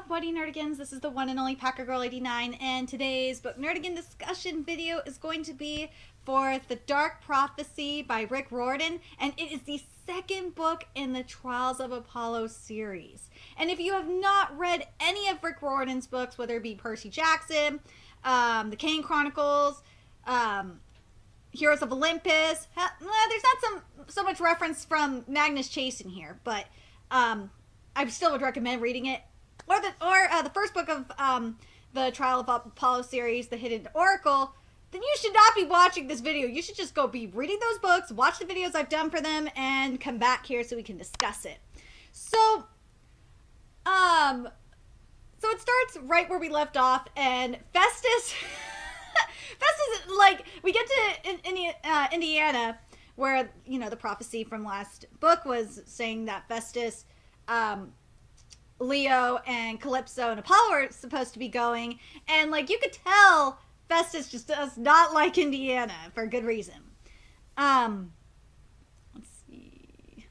What Nerdigans? This is the one and only Packer Girl 89, and today's book Nerdigan discussion video is going to be for The Dark Prophecy by Riordan, and it is the second book in the Trials of Apollo series. And if you have not read any of Riordan's books, whether it be Percy Jackson, the Kane Chronicles, Heroes of Olympus, there's not so much reference from Magnus Chase in here, but I still would recommend reading it. Or the first book of the Trial of Apollo series, The Hidden Oracle, then you should not be watching this video. You should just go be reading those books, watch the videos I've done for them, and come back here so we can discuss it. So it starts right where we left off, and Festus, like, we get to Indiana, where, you know, the prophecy from last book was saying that Festus, Leo and Calypso and Apollo are supposed to be going, and like you could tell Festus just does not like Indiana for good reason. Let's see.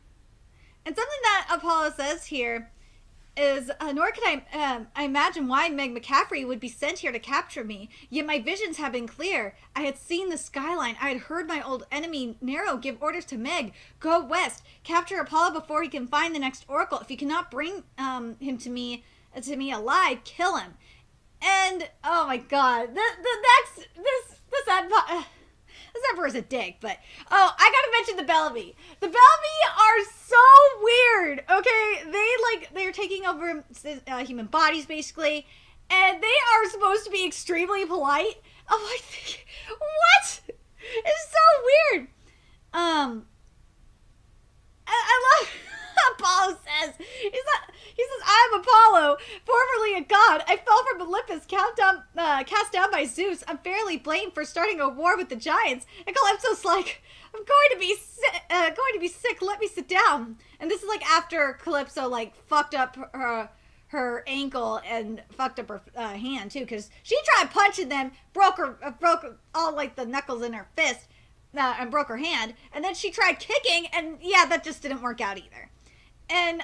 And something that Apollo says here is, nor can I imagine why Meg McCaffrey would be sent here to capture me, yet my visions have been clear. I had seen the skyline. I had heard my old enemy Nero give orders to Meg, go west, capture Apollo before he can find the next oracle. If you cannot bring him to me alive, kill him. And oh my god, this emperor's a dick, but oh, I gotta mention the Bellamy. The Bellamy are so weird. Okay, they're taking over human bodies basically, and they are supposed to be extremely polite. I'm like, what? It's so weird. I love Apollo says. He says, I am Apollo, formerly a god. I fell from Olympus, cast down by Zeus. I'm fairly blamed for starting a war with the giants. And Calypso's like, I'm going to be sick. Let me sit down. And this is like after Calypso like fucked up her ankle and fucked up her hand too, because she tried punching them, broke all like the knuckles in her fist, and broke her hand. And then she tried kicking, and yeah, that just didn't work out either. And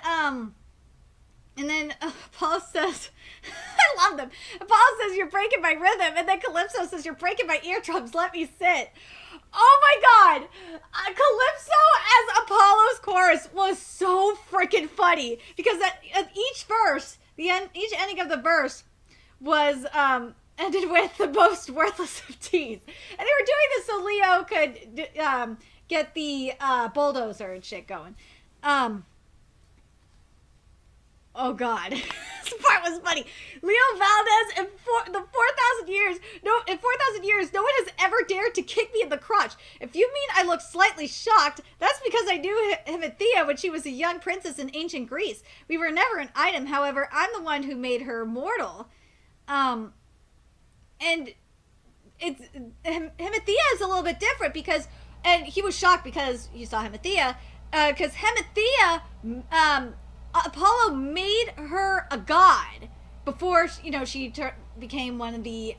then Apollo says, I love them. Apollo says, you're breaking my rhythm. And then Calypso says, you're breaking my eardrums. Let me sit. Oh my god. Calypso as Apollo's chorus was so freaking funny. Because at each verse, each ending of the verse was ended with the most worthless of teas. And they were doing this so Leo could get the bulldozer and shit going. Oh god, this part was funny. Leo Valdez, in 4,000 years, no one has ever dared to kick me in the crotch. If you mean I look slightly shocked, that's because I knew Hemithea when she was a young princess in ancient Greece. We were never an item, however, I'm the one who made her mortal. And it's Hemithea is a little bit different because, and he was shocked because he saw Hemithea, because Hemithea, Apollo made her a god before, you know, she became one of the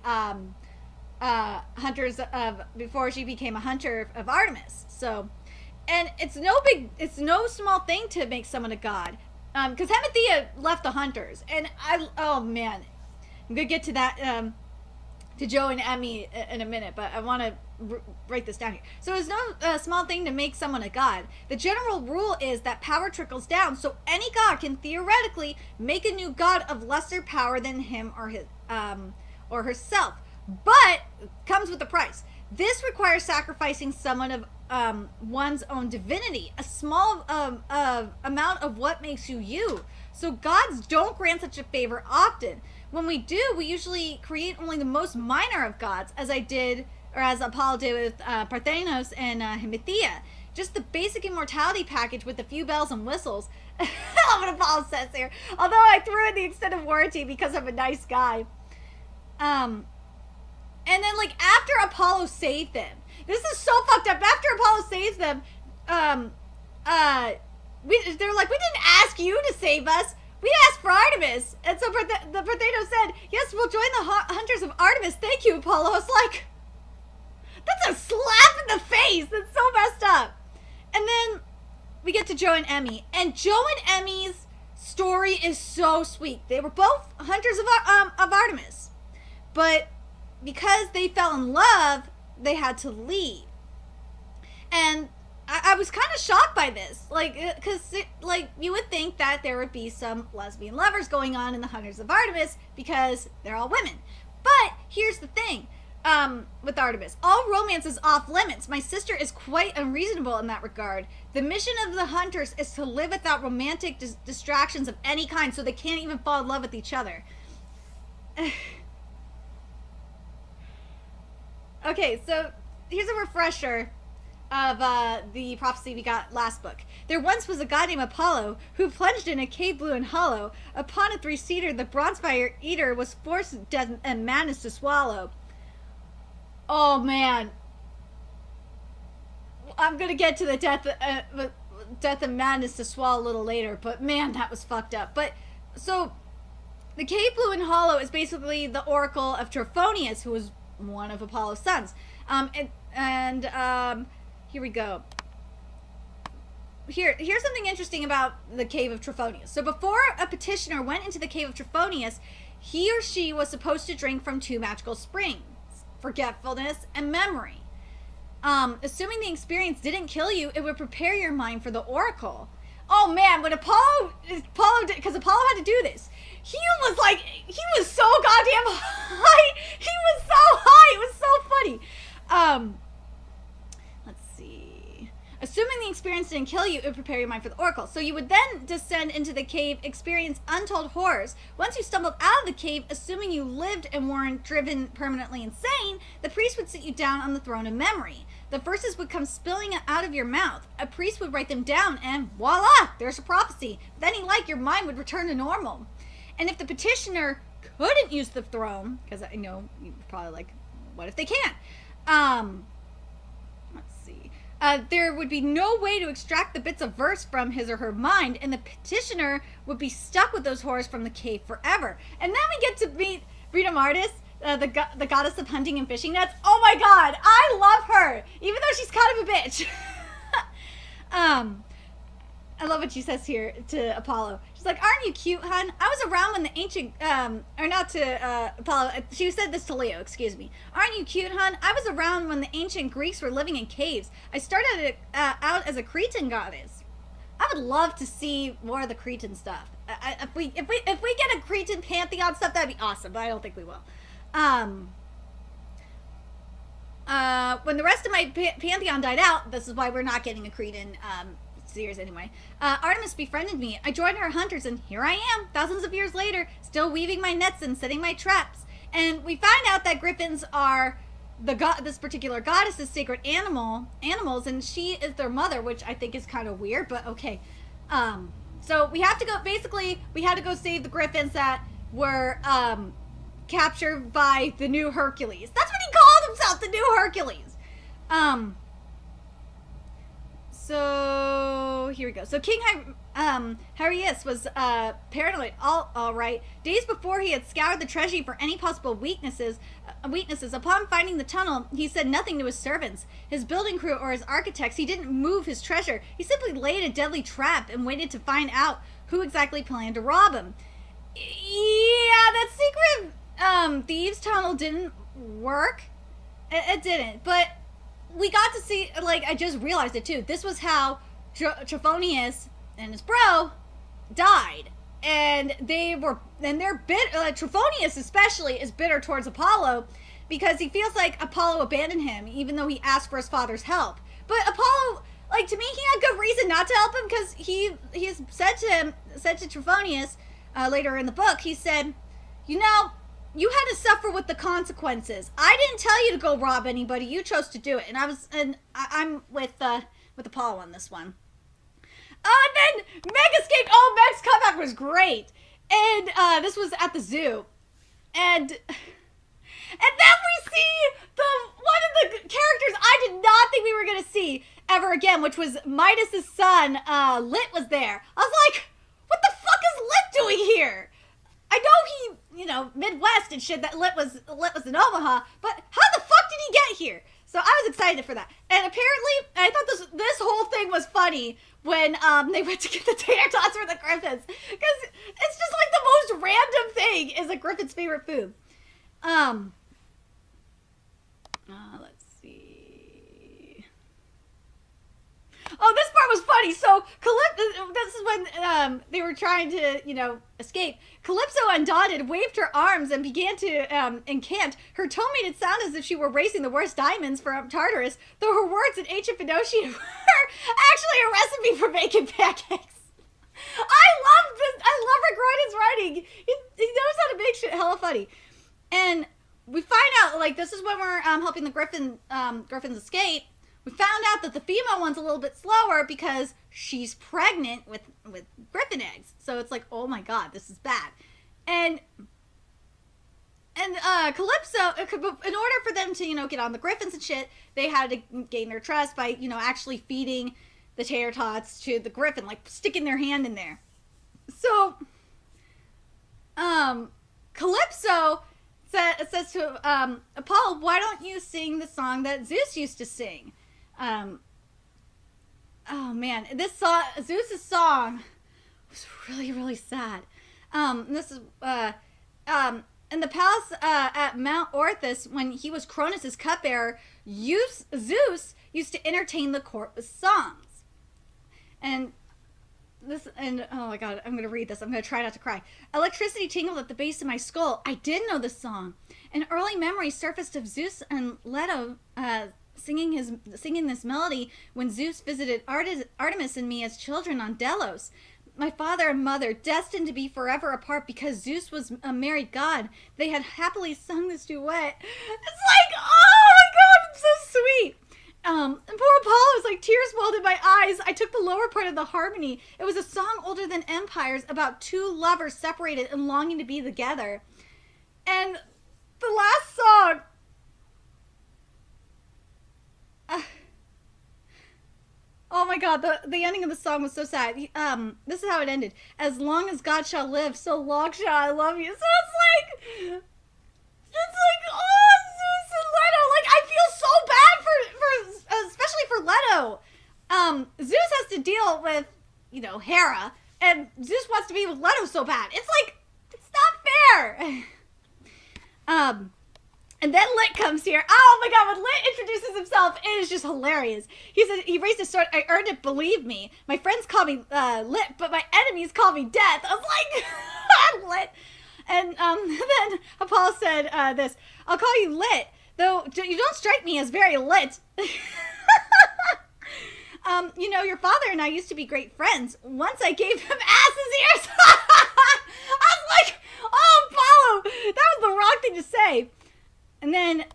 hunters of, before she became a hunter of Artemis. So, and it's no small thing to make someone a god, because Hemithea left the hunters, and oh man, I'm gonna get to that, to Joe and Emmy in a minute, but I want to write this down here. So it's no small thing to make someone a god. The general rule is that power trickles down, so any god can theoretically make a new god of lesser power than him or his or herself, but comes with a price. This requires sacrificing someone of one's own divinity, a small amount of what makes you you. So gods don't grant such a favor often. When we do, we usually create only the most minor of gods, as Apollo did with Parthenos and Hemithea. Just the basic immortality package with a few bells and whistles. I love what Apollo says here. Although I threw in the extended warranty because I'm a nice guy. And then, like, after Apollo saved them, this is so fucked up. After Apollo saves them, they're like, we didn't ask you to save us. We asked for Artemis. And so the Parthenos said, yes, we'll join the hunters of Artemis. Thank you, Apollo. I was like, that's a slap in the face. That's so messed up. And then we get to Joe and Emmy. And Joe and Emmy's story is so sweet. They were both hunters of Artemis, but because they fell in love, they had to leave. And I was kind of shocked by this, like, because like you would think that there would be some lesbian lovers going on in the Hunters of Artemis because they're all women. But here's the thing, with Artemis, all romance is off limits. My sister is quite unreasonable in that regard. The mission of the hunters is to live without romantic distractions of any kind, so they can't even fall in love with each other. Okay, so here's a refresher of the prophecy we got last book. There once was a god named Apollo who plunged in a cave blue and hollow. Upon a three-seater, the bronze fire eater was forced death and madness to swallow. Oh man, I'm gonna get to the death and madness to swallow a little later, but man, that was fucked up. But so the cave blue and hollow is basically the oracle of Trophonius, who was one of Apollo's sons. Here we go. Here's something interesting about the cave of Trophonius. So before a petitioner went into the cave of Trophonius, he or she was supposed to drink from two magical springs: forgetfulness and memory. Assuming the experience didn't kill you, it would prepare your mind for the oracle. Oh man, when Apollo did, because Apollo had to do this, he was so goddamn high. He was so high. It was so funny. Let's see. Assuming the experience didn't kill you, it would prepare your mind for the oracle. So you would then descend into the cave, experience untold horrors. Once you stumbled out of the cave, assuming you lived and weren't driven permanently insane, the priest would sit you down on the throne of memory. The verses would come spilling out of your mouth. A priest would write them down, and voila, there's a prophecy. If any like, your mind would return to normal. And if the petitioner couldn't use the throne, because I know you're probably like, what if they can't? Let's see. There would be no way to extract the bits of verse from his or her mind, and the petitioner would be stuck with those horrors from the cave forever. And then we get to meet Rita Martis, the goddess of hunting and fishing nets. Oh my god, I love her, even though she's kind of a bitch. I love what she says here to Apollo. She's like, aren't you cute, hun? I was around when the ancient, or not to Apollo, she said this to Leo, excuse me. Aren't you cute, hun? I was around when the ancient Greeks were living in caves. I started out as a Cretan goddess. I would love to see more of the Cretan stuff. If we get a Cretan pantheon stuff, that'd be awesome, but I don't think we will. When the rest of my pantheon died out, this is why we're not getting a Cretan series anyway, Artemis befriended me. I joined her hunters, and here I am, thousands of years later, still weaving my nets and setting my traps. And we find out that griffins are this particular goddess's sacred animals, and she is their mother, which I think is kind of weird, but okay. So we have to go, basically, we had to go save the griffins that were captured by the new Hercules. That's what he called himself, the new Hercules. So here we go. So King Hyrieus was paranoid. All right. Days before he had scoured the treasury for any possible weaknesses. Upon finding the tunnel, he said nothing to his servants, his building crew, or his architects. He didn't move his treasure. He simply laid a deadly trap and waited to find out who exactly planned to rob him. Yeah, that secret thieves tunnel didn't work. It didn't, but we got to see, like, I just realized it too. This was how Trophonius and his bro died. And they're bitter. Trophonius especially is bitter towards Apollo because he feels like Apollo abandoned him, even though he asked for his father's help. But Apollo, like, to me, he had good reason not to help him, because he's said to Trophonius later in the book, he said, you know, you had to suffer with the consequences. I didn't tell you to go rob anybody. You chose to do it. And I'm with Apollo on this one. Oh, and then Meg escaped. Oh, Meg's comeback was great. And this was at the zoo. And then we see one of the characters I did not think we were going to see ever again, which was Midas's son. Lit was there. I was like, what the fuck is Lit doing here? I know he, Midwest and shit, that Lit was in Omaha, but how the fuck did he get here? So I was excited for that. And apparently, I thought this whole thing was funny when they went to get the tater tots for the Griffins. Because it's just like the most random thing is a Griffin's favorite food. Let's see. Oh, this part was funny. So Calypso, this is when they were trying to, escape. Calypso, undaunted, waved her arms and began to encant. Her tone made it sound as if she were racing the worst diamonds from Tartarus, though her words in ancient Phoenician were actually a recipe for making pancakes. I love this. I love Rick Riordan's writing. He knows how to make shit hella funny. And we find out, like, this is when we're helping the Griffins escape. We found out that the female one's a little bit slower because she's pregnant with Griffin eggs. So it's like, oh my god, this is bad. And Calypso, in order for them to, get on the Griffins and shit, they had to gain their trust by, actually feeding the tater tots to the Griffin, like sticking their hand in there. So, Calypso says to Apollo, why don't you sing the song that Zeus used to sing? Oh man, this song, Zeus's song, was really, really sad. This is in the palace at Mount Orthus, when he was Cronus's cupbearer, Zeus used to entertain the court with songs. And oh my god, I'm gonna read this. I'm gonna try not to cry. Electricity tingled at the base of my skull. I did know this song. An early memory surfaced of Zeus and Leto singing this melody when Zeus visited Artemis and me as children on Delos. My father and mother, destined to be forever apart because Zeus was a married god, they had happily sung this duet. It's like, oh my god, it's so sweet. And poor Apollo was like, tears welled in my eyes. I took the lower part of the harmony. It was a song older than empires about two lovers separated and longing to be together. And the last song, oh my god, the ending of the song was so sad. This is how it ended. As long as God shall live, so long shall I love you. So it's like, oh, Zeus and Leto. Like, I feel so bad for especially for Leto. Zeus has to deal with, Hera, and Zeus wants to be with Leto so bad. It's like, it's not fair. And then Lit comes here. Oh my god, when Lit introduces himself, it is just hilarious. He said, he raised his sword. I earned it, believe me. My friends call me Lit, but my enemies call me Death. I was like, I'm Lit. And then Apollo said this, I'll call you Lit, though you don't strike me as very lit. Your father and I used to be great friends. Once I gave him ass's ears. I was like, oh, Apollo, that was the wrong thing to say. And then,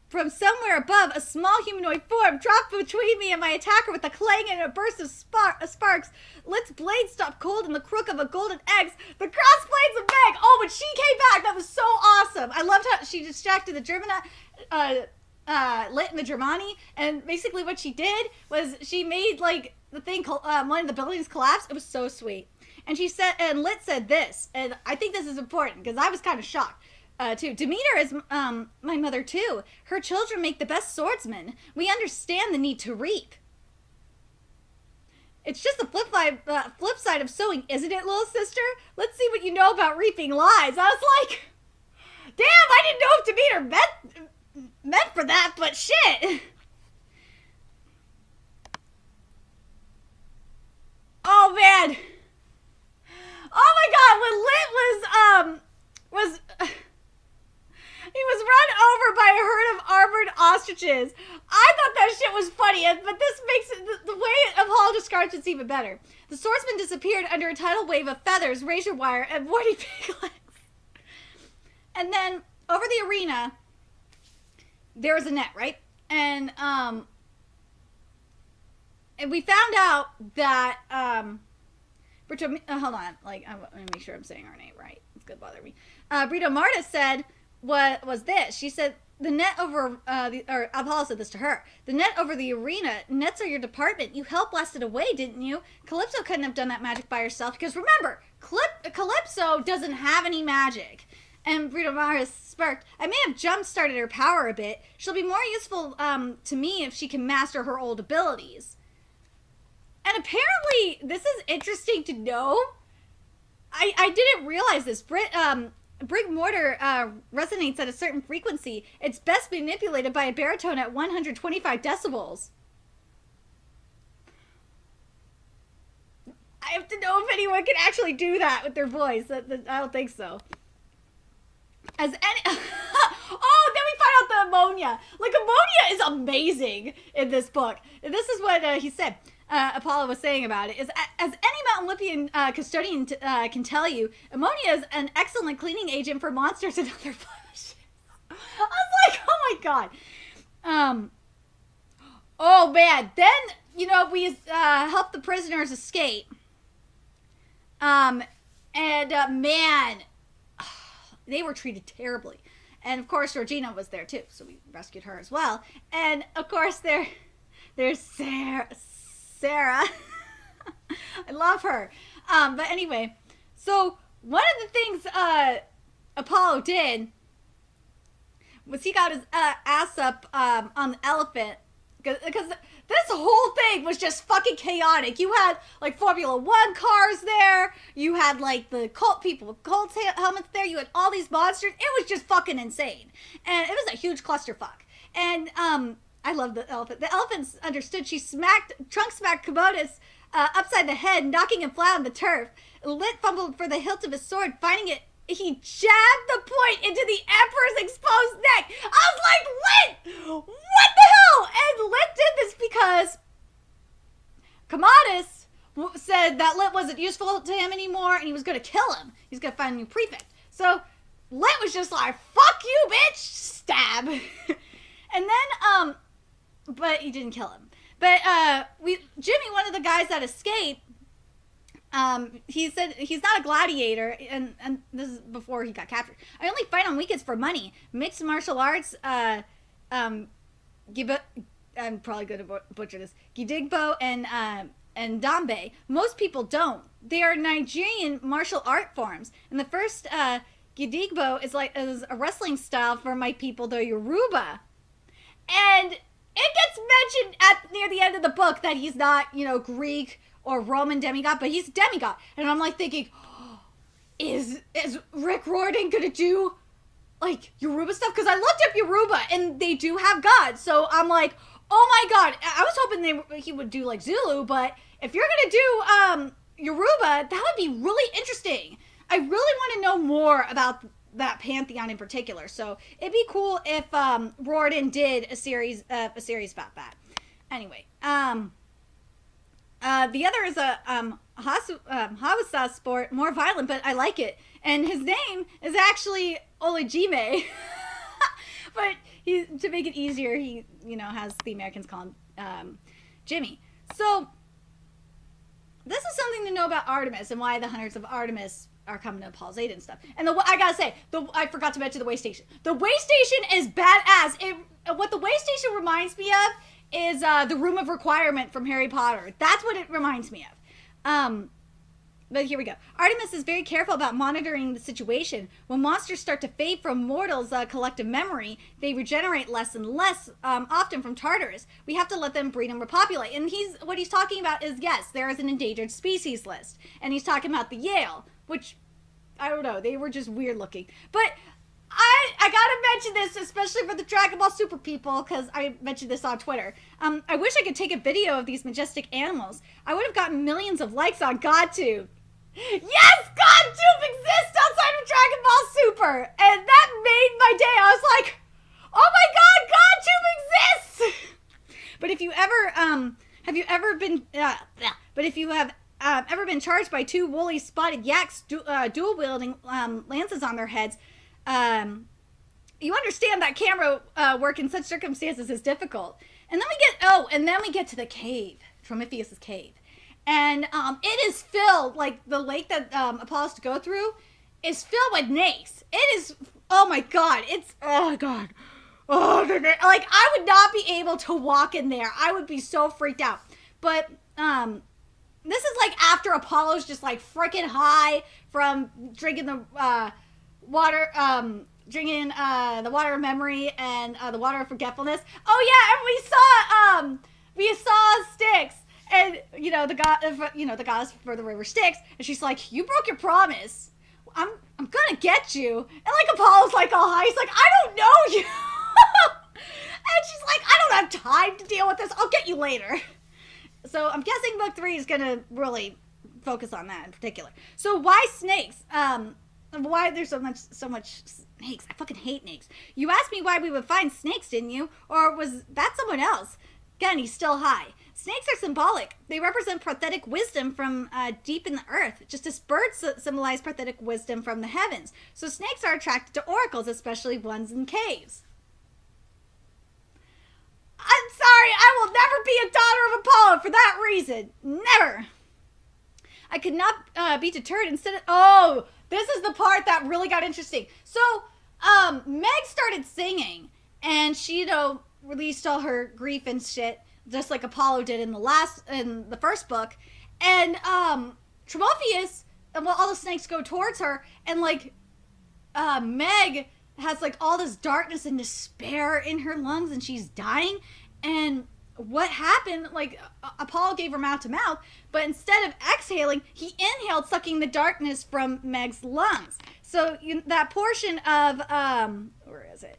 from somewhere above, a small humanoid form dropped between me and my attacker with a clang and a burst of sparks. Lit's blade stopped cold in the crook of a golden axe. The cross blades of Meg. Oh, when she came back, that was so awesome. I loved how she distracted the Germana, Lit and the Germani. And basically what she did was she made, like, the thing, one of the buildings collapse. It was so sweet. And she said, and Lit said this, and I think this is important because I was kind of shocked. Too. Demeter is my mother too. Her children make the best swordsmen. We understand the need to reap. It's just the flip side of sowing, isn't it, little sister? Let's see what you know about reaping lies. I was like, damn, I didn't know if Demeter meant for that, but shit. Oh man. Oh my god, when Lit was he was run over by a herd of armored ostriches. I thought that shit was funny, but this makes it, the way Apollo describes it's even better. The swordsman disappeared under a tidal wave of feathers, razor wire, and warty piglets. And then, over the arena, there was a net, right? And we found out that, hold on, like, I'm gonna make sure I'm saying her name right. It's gonna bother me. Brito Marta said, what was this? She said, the net over, or Apollo said this to her, the net over the arena, nets are your department. You helped blast it away, didn't you? Calypso couldn't have done that magic by herself, because remember, Calypso doesn't have any magic. And Brito Marta sparked. I may have jump-started her power a bit. She'll be more useful to me if she can master her old abilities. And apparently, this is interesting to know. I didn't realize this. Brick mortar resonates at a certain frequency. It's best manipulated by a baritone at 125 decibels. I have to know if anyone can actually do that with their voice. I don't think so. Oh, then we find out the ammonia. Like, ammonia is amazing in this book. And this is what he said. Apollo was saying about it, is as any Mount Olympian custodian can tell you, ammonia is an excellent cleaning agent for monsters and other blemishes. I was like, oh my god. Oh man, then, we helped the prisoners escape. Man, they were treated terribly. And of course, Georgina was there too, so we rescued her as well. And of course, there's Sarah. I love her. But anyway, so one of the things Apollo did was he got his ass up on the elephant, because this whole thing was just fucking chaotic. You had like Formula One cars there. You had like the cult people with cult helmets there. You had all these monsters. It was just fucking insane, and it was a huge clusterfuck. And I love the elephant. The elephant understood. She trunk smacked Commodus upside the head, knocking him flat on the turf. Lit fumbled for the hilt of his sword, finding it. He jabbed the point into the Emperor's exposed neck. I was like, Lit! What the hell? And Lit did this because Commodus said that Lit wasn't useful to him anymore, and he was going to kill him. He's going to find a new prefect. So Lit was just like, fuck you, bitch! Stab. And then, but he didn't kill him. But Jimmy, one of the guys that escaped, he said he's not a gladiator, and this is before he got captured. I only fight on weekends for money. Mixed martial arts, I'm probably going to butcher this, Gidigbo and Dambe. Most people don't. They are Nigerian martial art forms. And the first Gidigbo is a wrestling style for my people, the Yoruba. And it gets mentioned near the end of the book that he's not, Greek or Roman demigod, but he's a demigod. And I'm like thinking, is Rick Riordan gonna do like Yoruba stuff? Because I looked up Yoruba and they do have gods. So I'm like, oh my god. I was hoping he would do like Zulu, but if you're gonna do Yoruba, that would be really interesting. I really want to know more about that pantheon in particular. So it'd be cool if Riordan did a series about that. Anyway, the other is a Hausa sport, more violent, but I like it. And his name is actually Olajime. But to make it easier, he has the Americans call him Jimmy. So this is something to know about Artemis and why the Hunters of Artemis are coming to Paul's Aid and stuff. And I gotta say, I forgot to mention the way station. The way station is badass. What the way station reminds me of is the Room of Requirement from Harry Potter. That's what it reminds me of. But here we go. Artemis is very careful about monitoring the situation. When monsters start to fade from mortals' collective memory, they regenerate less and less, often from Tartarus. We have to let them breed and repopulate. And what he's talking about is, yes, there is an endangered species list. And he's talking about the Yale, which, I don't know, they were just weird looking. But I gotta mention this, especially for the Dragon Ball Super people, because I mentioned this on Twitter. I wish I could take a video of these majestic animals. I would have gotten millions of likes on GodTube. Yes, GodTube exists outside of Dragon Ball Super! And that made my day. I was like, oh my god, GodTube exists! But if you ever, ever been charged by two woolly spotted yaks dual wielding lances on their heads, you understand that camera work in such circumstances is difficult. And then we get to the cave, Prometheus's cave. And it is filled, like the lake that Apollo has to go through is filled with snakes. It is, oh my god, like I would not be able to walk in there. I would be so freaked out. But this is like after Apollo's just like freaking high from drinking the water, drinking the water of memory and the water of forgetfulness. Oh yeah, and we saw Styx, and the goddess for the river Styx, and she's like, "You broke your promise. I'm gonna get you." And like Apollo's like all high, he's like, "I don't know you." And she's like, "I don't have time to deal with this. I'll get you later." So I'm guessing book 3 is gonna really focus on that in particular. So why snakes? Why there's so much snakes? I fucking hate snakes. You asked me why we would find snakes, didn't you? Or was that someone else? Again, he's still high. Snakes are symbolic. They represent prophetic wisdom from deep in the earth, just as birds symbolize prophetic wisdom from the heavens. So snakes are attracted to oracles, especially ones in caves. I'm sorry, I will never be a daughter of Apollo for that reason. Never. I could not be deterred. Instead of... Oh, this is the part that really got interesting. So, Meg started singing, and she, released all her grief and shit, just like Apollo did in the first book. And, Tromotheus, well, all the snakes go towards her, and, like, Meg has, like, all this darkness and despair in her lungs, and she's dying. And what happened, like, Apollo gave her mouth to mouth, but instead of exhaling, he inhaled, sucking the darkness from Meg's lungs. So that portion of, where is it?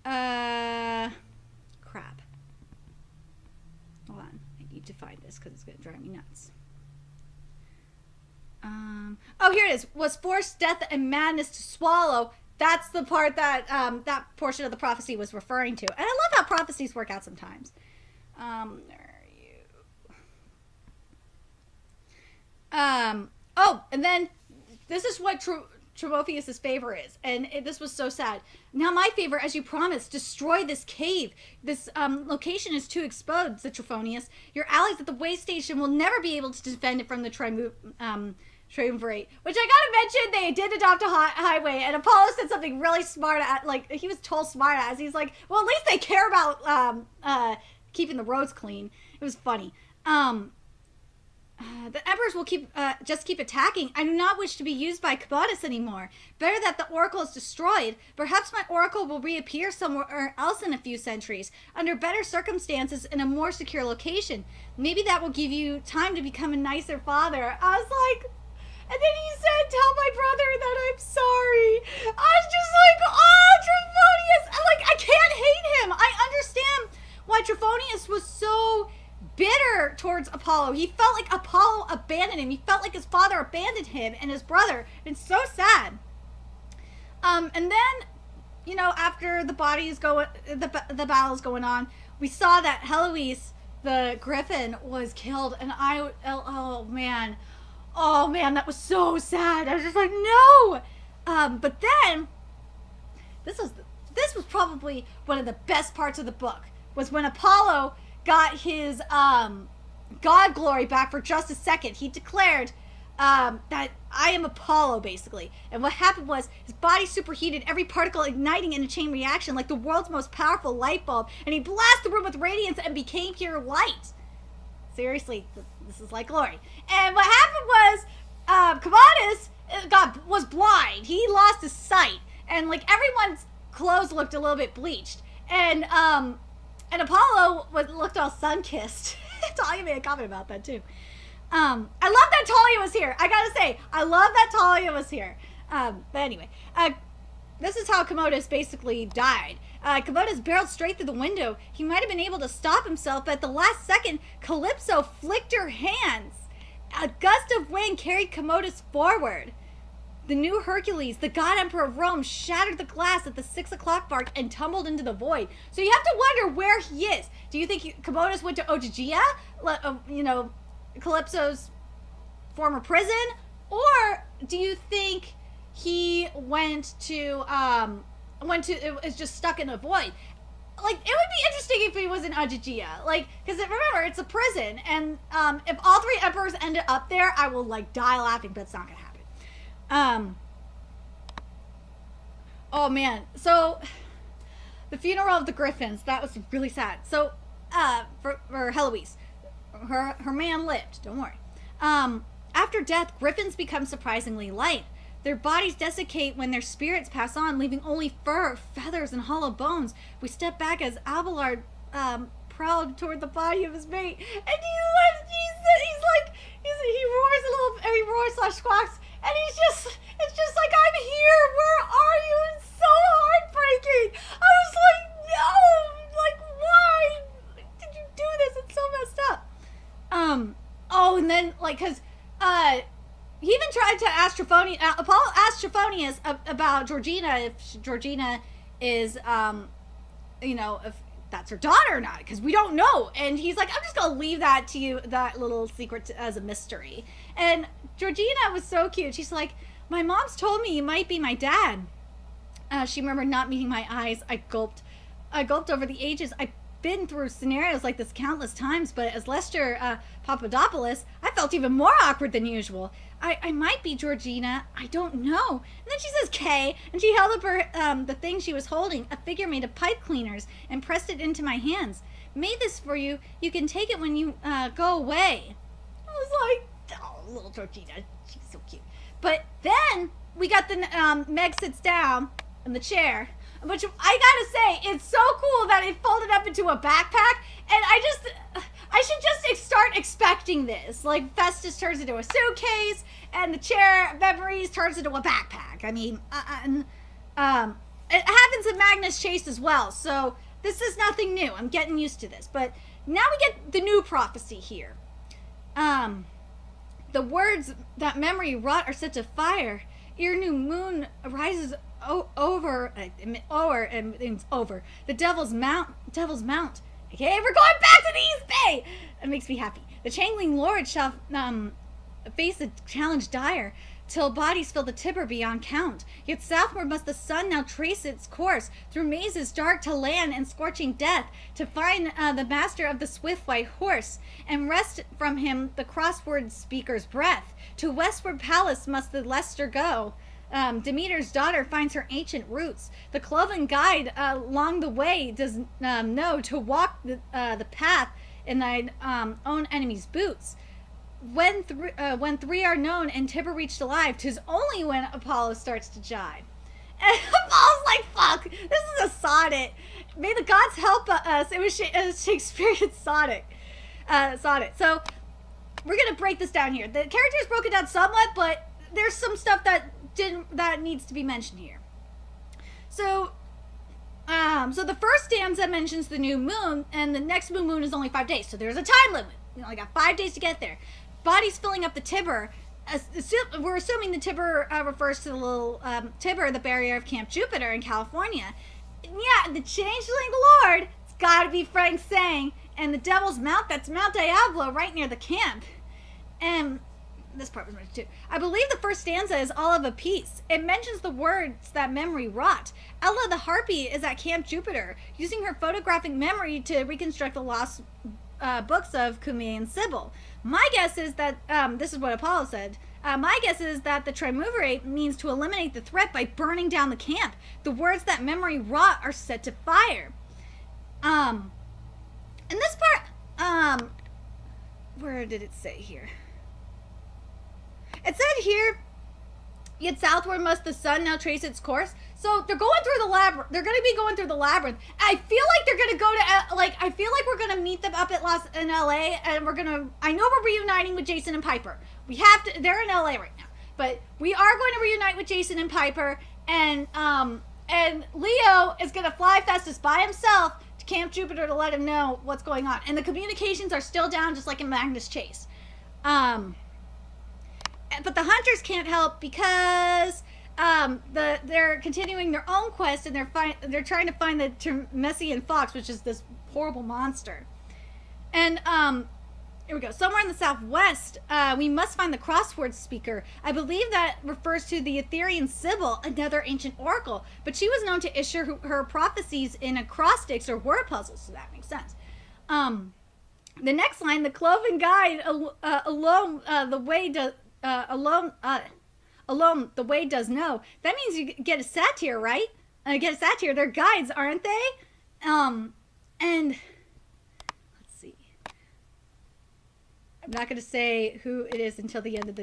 Crap. Hold on. I need to find this because it's going to drive me nuts. Here it is. Was forced death and madness to swallow. That's the part that that portion of the prophecy was referring to. And I love how prophecies work out sometimes. Where are you? And then this is what Tromotheus' favor is. And this was so sad. Now my favor, as you promised, destroy this cave. This location is too exposed, said Trophonius. Your allies at the way station will never be able to defend it from the triumvirate. Which I gotta mention, they did adopt a highway, and Apollo said something really smart, he was told smart as. He's like, well, at least they care about keeping the roads clean. It was funny. The emperors will just keep attacking. I do not wish to be used by Commodus anymore. Better that the oracle is destroyed. Perhaps my oracle will reappear somewhere else in a few centuries, under better circumstances in a more secure location. Maybe that will give you time to become a nicer father. I was like... And then he said, tell my brother that I'm sorry. I was just like, oh, Trophonius. I can't hate him. I understand why Trophonius was so bitter towards Apollo. He felt like Apollo abandoned him. He felt like his father abandoned him and his brother. It's so sad. And then, after the battle's going on, we saw that Heloise, the griffin, was killed. And oh man, that was so sad. I was just like, no. But then, this was probably one of the best parts of the book, was when Apollo got his god glory back for just a second. He declared that I am Apollo, basically. And what happened was his body superheated, every particle igniting in a chain reaction like the world's most powerful light bulb, and he blasted the room with radiance and became pure light. Seriously, this is like glory. And what happened was Commodus was blind. He lost his sight, and like everyone's clothes looked a little bit bleached. And Apollo looked all sun-kissed. Talia made a comment about that, too. I love that Talia was here. I gotta say, I love that Talia was here. But anyway, this is how Commodus basically died. Commodus barreled straight through the window. He might have been able to stop himself, but at the last second, Calypso flicked her hands. A gust of wind carried Commodus forward. The new Hercules, the god emperor of Rome, shattered the glass at the 6 o'clock mark and tumbled into the void. So you have to wonder where he is. Do you think Commodus went to Ogygia, Calypso's former prison? Or do you think he went to is just stuck in a void? Like, it would be interesting if he was in Ogygia. Like, because remember, it's a prison. And if all 3 emperors ended up there, I will, die laughing, but it's not going to happen. Oh man, so the funeral of the Griffins, that was really sad. So for Heloise, her man lived, don't worry. After death, Griffins become surprisingly light. Their bodies desiccate when their spirits pass on, leaving only fur, feathers, and hollow bones. We step back as Abelard prowled toward the body of his mate, and he roars slash squawks, and it's just like, I'm here, where are you? It's so heartbreaking. I was like, no, like, why did you do this? It's so messed up. And then, like, because, he even tried to ask Apollo asked Trophonius about Georgina, if Georgina is, if that's her daughter or not, because we don't know. And he's like, I'm just going to leave that to you, that little secret as a mystery. And Georgina was so cute. She's like, my mom's told me you might be my dad. She remembered not meeting my eyes. I gulped over the ages. I've been through scenarios like this countless times, but as Lester Papadopoulos, I felt even more awkward than usual. I might be Georgina. I don't know. And then she says K, and she held up her the thing she was holding, a figure made of pipe cleaners, and pressed it into my hands. Made this for you. You can take it when you go away. I was like, oh, little Georgina. She's so cute. But then we got the Meg sits down in the chair, which I gotta say, it's so cool that it folded up into a backpack, and I should just start expecting this. Like, Festus turns into a suitcase, and the chair of memories turns into a backpack. I mean, it happens in Magnus Chase as well, so this is nothing new. I'm getting used to this. But now we get the new prophecy here. The words that memory wrought are set to fire. Ere new moon rises over. The Devil's Mount. Okay, we're going back to the East Bay. It makes me happy. The Changling Lord shall face a challenge dire, till bodies fill the Tiber beyond count. Yet southward must the sun now trace its course, through mazes dark to land and scorching death, to find the master of the swift white horse, and wrest from him the crossword speaker's breath. To westward palace must the Leicester go. Demeter's daughter finds her ancient roots. The cloven guide along the way does know to walk the path in thine own enemy's boots. When three are known and Tiber reached alive, 'tis only when Apollo starts to jive. And Apollo's like, fuck, this is a sonnet. May the gods help us. It was a Shakespearean sonnet. So we're gonna break this down here. The character is broken down somewhat, but there's some stuff that needs to be mentioned here. So the first stanza mentions the new moon, and the next moon is only 5 days. So there's a time limit. You only got 5 days to get there. Bodies filling up the Tiber. We're assuming the Tiber refers to the little Tiber, the barrier of Camp Jupiter in California. And yeah, the Changeling Lord, it's got to be Frank Sang, and the Devil's Mount, that's Mount Diablo, right near the camp. And this part was mentioned too. I believe the first stanza is all of a piece. It mentions the words that memory wrought. Ella the Harpy is at Camp Jupiter, using her photographic memory to reconstruct the lost books of Cumaean and Sybil. My guess is that, this is what Apollo said, my guess is that the triumvirate means to eliminate the threat by burning down the camp. The words that memory wrought are set to fire. In this part, where did it say here? It said here, yet southward must the sun now trace its course. So they're going through the labyrinth. They're going to be going through the labyrinth. I feel like they're going to go to, I feel like we're going to meet them up in LA, and I know we're reuniting with Jason and Piper. They're in LA right now, but we are going to reunite with Jason and Piper, and Leo is going to fly Festus by himself to Camp Jupiter to let him know what's going on. And the communications are still down, just like in Magnus Chase. But the hunters can't help because they're continuing their own quest, and they're trying to find the Termessian fox, which is this horrible monster. And here we go. Somewhere in the southwest, we must find the crossword speaker. I believe that refers to the Etherean Sybil, another ancient oracle. But she was known to issue her prophecies in acrostics or word puzzles, so that makes sense. The next line, the cloven guide alone the way does. Alone the way does know. That means you get a satyr, right? Get a satyr. They're guides, aren't they? And let's see. I'm not going to say who it is until the end of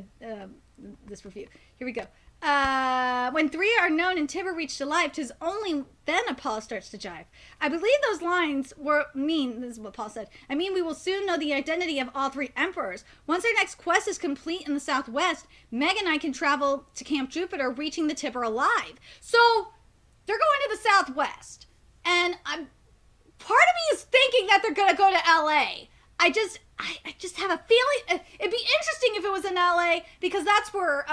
this review. Here we go. When three are known and Tibber reached alive, 'tis only then Apollo starts to jive. I believe those lines this is what Paul said. I mean, we will soon know the identity of all three emperors. Once our next quest is complete in the southwest, Meg and I can travel to Camp Jupiter, reaching the Tibber alive. So, they're going to the southwest. And part of me is thinking that they're going to go to LA. I just have a feeling it'd be interesting if it was in LA, because that's where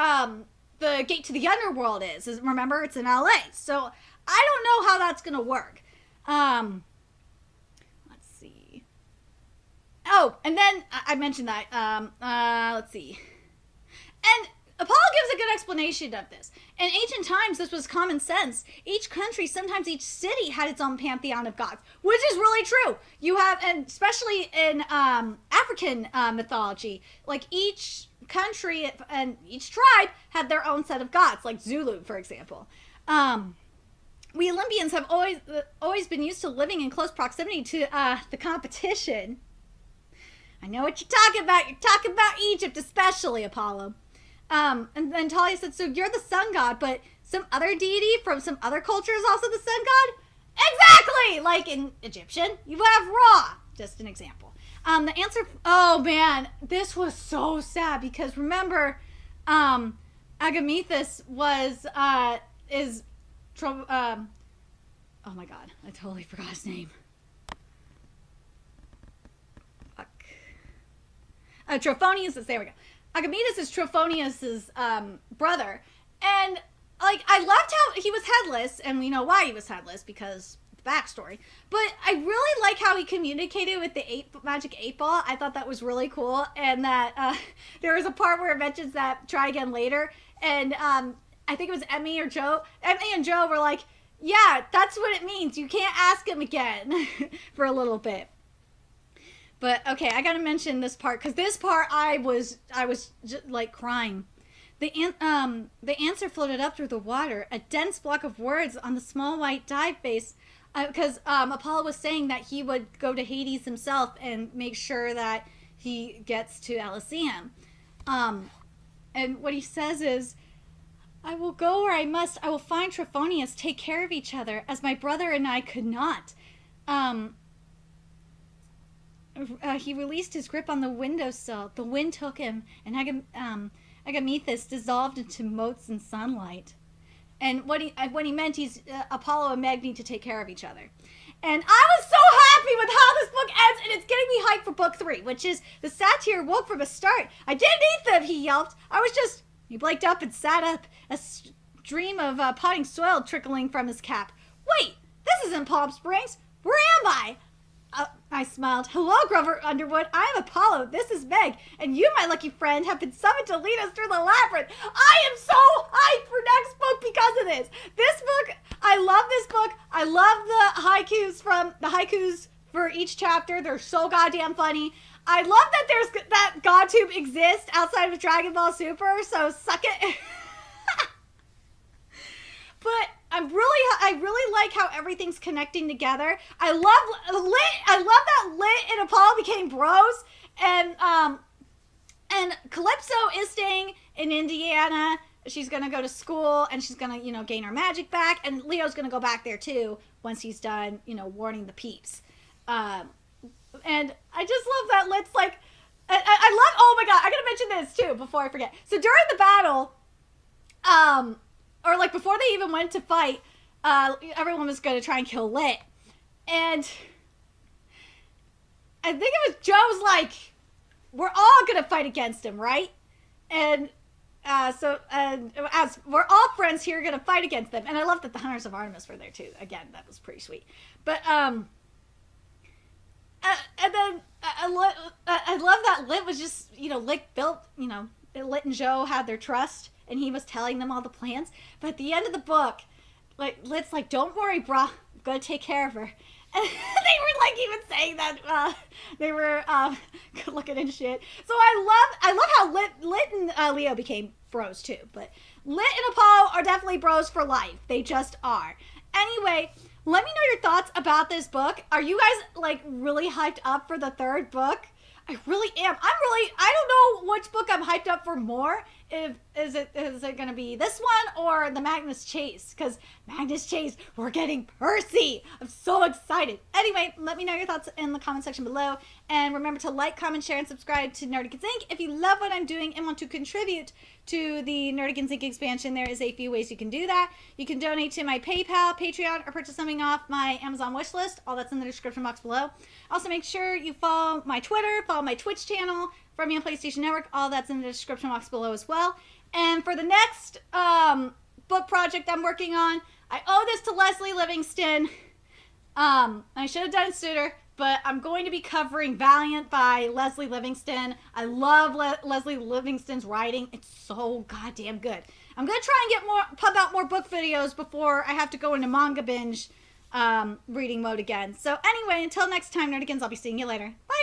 the gate to the underworld is. Remember, it's in LA. So I don't know how that's gonna work. Let's see. Oh, and then I mentioned that. Let's see. And Apollo gives a good explanation of this. In ancient times, this was common sense. Each country, sometimes each city, had its own pantheon of gods, which is really true. You have, and especially in African mythology, like each country and each tribe had their own set of gods, like Zulu, for example. We Olympians have always been used to living in close proximity to the competition. I know what you're talking about. You're talking about Egypt, especially, Apollo. And then Talia said, so you're the sun god, but some other deity from some other culture is also the sun god? Exactly! Like in Egyptian, you have Ra. Just an example. The answer, oh man, this was so sad, because remember, Agamethus was, oh my god, I totally forgot his name. Fuck. Trophonius, there we go. Agamethus is Trophonius's brother, and like I loved how he was headless, and we know why he was headless, because the backstory. But I really like how he communicated with the magic 8-ball. I thought that was really cool, and that there was a part where it mentions that try again later, and I think it was Emmy and Joe were like, yeah, that's what it means. You can't ask him again for a little bit. But okay, I gotta mention this part, because this part I was just like crying. The answer floated up through the water, a dense block of words on the small white dive face, because Apollo was saying that he would go to Hades himself and make sure that he gets to Elysium. And what he says is, I will go where I must. I will find Trophonius, take care of each other, as my brother and I could not. He released his grip on the windowsill. The wind took him, and Agamethus dissolved into motes in sunlight. And what he meant, he's Apollo and Meg need to take care of each other. And I was so happy with how this book ends, and it's getting me hyped for book 3, which is the satyr woke from a start. I didn't eat them, he yelped. He blinked up and sat up, a stream of potting soil trickling from his cap. Wait, this isn't Palm Springs. Where am I? I smiled. Hello, Grover Underwood. I am Apollo. This is Meg. And you, my lucky friend, have been summoned to lead us through the labyrinth. I am so hyped for next book because of this. This book, I love this book. I love the haikus for each chapter. They're so goddamn funny. I love that that GodTube exists outside of Dragon Ball Super, so suck it. But I really like how everything's connecting together. I love that Lit and Apollo became bros, and Calypso is staying in Indiana. She's gonna go to school, and she's gonna gain her magic back, and Leo's gonna go back there too once he's done warning the peeps. And I just love that Lit's like, I love, oh my god, I gotta mention this too before I forget. So during the battle, or like before they even went to fight, everyone was going to try and kill Lit. And I think it was Joe's like, we're all going to fight against him, right? And so as we're all friends here, going to fight against them. And I love that the Hunters of Artemis were there too. Again, that was pretty sweet. But and then I love that Lit was just, Lit built, Lit and Joe had their trust, and he was telling them all the plans. But at the end of the book, like, Lit's like, don't worry, brah, I'm gonna take care of her. And they were like even saying that they were good looking and shit. So I love how Lit and Leo became bros too. But Lit and Apollo are definitely bros for life. They just are. Anyway, let me know your thoughts about this book. Are you guys like really hyped up for the third book? I really am. I don't know which book I'm hyped up for more. is it going to be this one or the Magnus Chase? Because Magnus Chase, we're getting Percy. I'm so excited. Anyway, let me know your thoughts in the comment section below. And remember to like, comment, share, and subscribe to Nerdigans Inc. If you love what I'm doing and want to contribute to the Nerdigans Inc. expansion, there is a few ways you can do that. You can donate to my PayPal, Patreon, or purchase something off my Amazon wish list. All that's in the description box below. Also, make sure you follow my Twitter, follow my Twitch channel, From Me on PlayStation Network. All that's in the description box below as well. And for the next book project I'm working on, I owe this to Leslie Livingston. I should have done it sooner, but I'm going to be covering Valiant by Leslie Livingston. I love Leslie Livingston's writing. It's so goddamn good. I'm going to try and pump out more book videos before I have to go into manga binge reading mode again. So anyway, until next time, Nerdigans, I'll be seeing you later. Bye!